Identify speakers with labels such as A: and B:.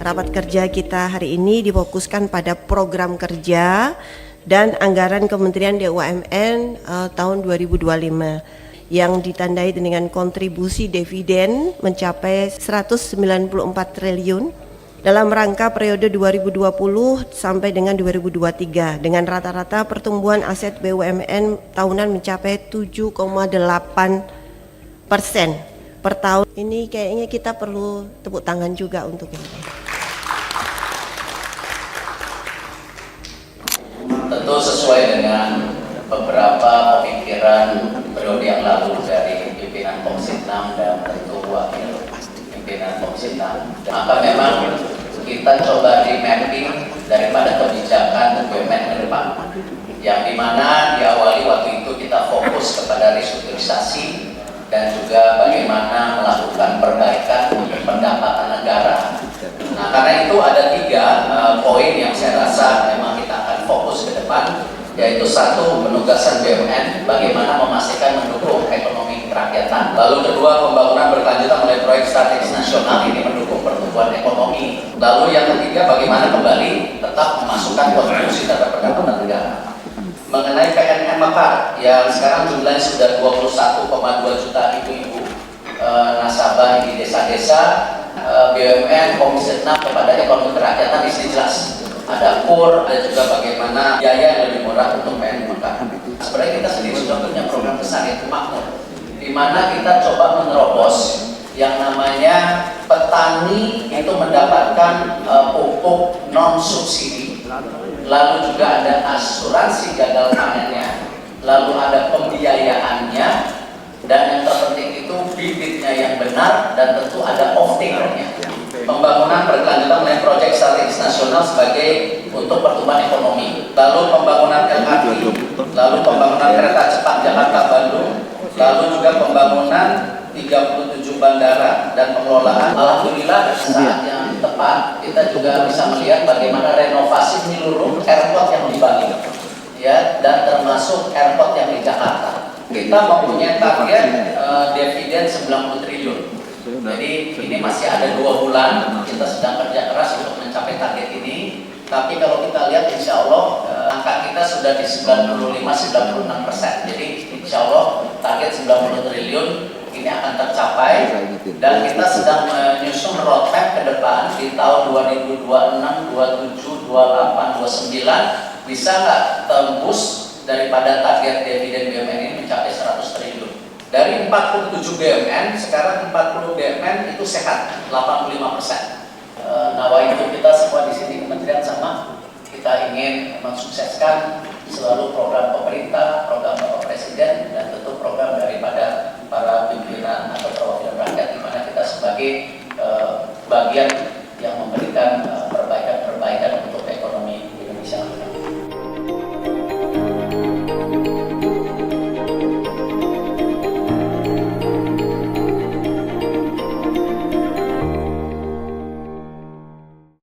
A: rapat kerja kita hari ini difokuskan pada program kerja dan anggaran Kementerian BUMN tahun 2025 yang ditandai dengan kontribusi dividen mencapai 194 triliun dalam rangka periode 2020 sampai dengan 2023 dengan rata-rata pertumbuhan aset BUMN tahunan mencapai 7,8% per tahun. Ini kayaknya kita perlu tepuk tangan juga untuk ini.
B: Tentu sesuai dengan beberapa pemikiran periode yang lalu dari pimpinan Komisi 6 dan tentu wakil pimpinan Komisi 6. Maka memang kita coba di mapping daripada kebijakan BUMN ke depan, yang dimana diawali waktu itu kita fokus kepada restrukturisasi dan juga bagaimana melakukan perbaikan untuk pendapatan negara. Nah, karena itu ada 3 poin yang saya rasa memang kita akan fokus ke depan, yaitu 1, penugasan BUMN, bagaimana memastikan mendukung ekonomi kerakyatan. Lalu kedua, pembangunan berkelanjutan melalui proyek strategis nasional ini mendukung pertumbuhan ekonomi. Lalu yang ketiga, bagaimana kembali tetap memasukkan kontribusi terhadap pendapatan negara. Mengenai PNM Mekar yang sekarang jumlahnya sudah 21,2 juta ibu-ibu nasabah di desa-desa, BUMN Komisi 6 kepada ekonomi kerakyatan di sini jelas. Ada KUR, ada juga bagaimana biaya yang lebih murah untuk PNM Mekar. Sebenarnya kita sendiri sudah punya program besar yaitu Makmur, di mana kita coba menerobos yang namanya petani itu mendapatkan pupuk non subsidi. Lalu juga ada asuransi gagal panennya, lalu ada pembiayaannya, dan yang terpenting itu bibitnya yang benar, dan tentu ada off-takernya. Pembangunan berkelanjutan melalui proyek strategis nasional sebagai untuk pertumbuhan ekonomi, lalu pembangunan LRT, lalu pembangunan kereta cepat Jakarta-Bandung, lalu juga pembangunan 37 bandara dan pengelolaan. Alhamdulillah saat yang tepat kita juga bisa melihat bagaimana renovasi menyeluruh airport yang di Bali, ya, dan termasuk airport yang di Jakarta. Kita mempunyai target dividen 90 triliun. Jadi ini masih ada 2 bulan, kita sedang kerja keras untuk mencapai target ini. Tapi kalau kita lihat insya Allah angka kita sudah di 95-96%. Jadi insya Allah target 90 triliun ini akan tercapai, dan kita sedang menyusun roadmap ke depan di tahun 2026, 27, 28, 29 bisa nggak tembus daripada target dividen BUMN ini mencapai 100 triliun. Dari 47 BUMN, sekarang 40 BUMN itu sehat, 85%. Nawa itu kita semua di sini kementerian sama, kita ingin mensukseskan selalu program pemerintah, program Bapak Presiden, dan tentu program daripada para pimpinan atau perwakilan rakyat, di mana kita sebagai bagian yang memberikan